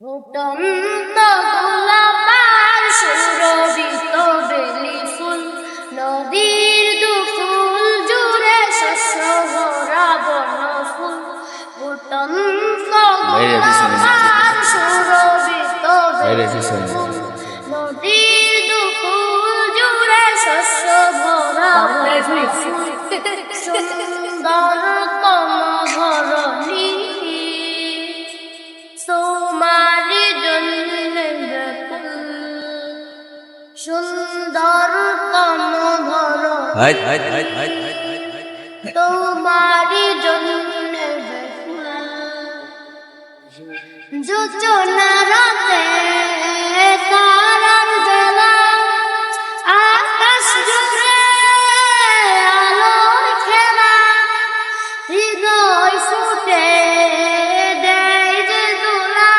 ফুটন্ত গোলাপার সুরভিত বেলি ফুল, নদীর দুকুল জুড়ে শস্য ভরা বনফুল। ফুটন্ত গোলাপার সুরভিত বেলি ফুল, নদীর দুকুল জুড়ে শস্য ভরা বনফুল। সুন্দরতম ধরণী তোমারি জন্যে ব্যাকুল, সুন্দরতম ধরণী তোমারি জন্যে ব্যাকুল। যোজনা রাতে তারার বেলা, আকাশ জুড়ে আলোর খেলা, হৃদয় ফুটে দেয় যে দোলা।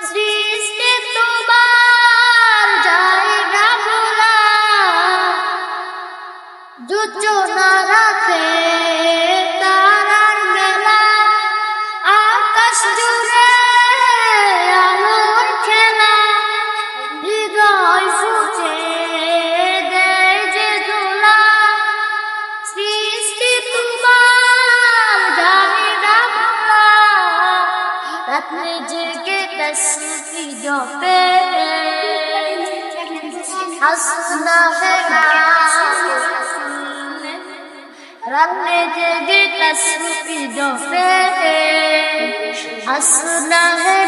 সৃষ্টি তোমার জায়গা ভোলা, যোজনা রাতে তারার মেলা, আকাশ জুড়ে আলোর খেলা, হৃদয় ফুটে দেয় যে দোলা। সৃষ্টি তোমার জায়গা ভোলা, রাতে জেগে তসবিহ জপে হাসনা হে রাতে জেগে তসবিহ জপে হাসনা হে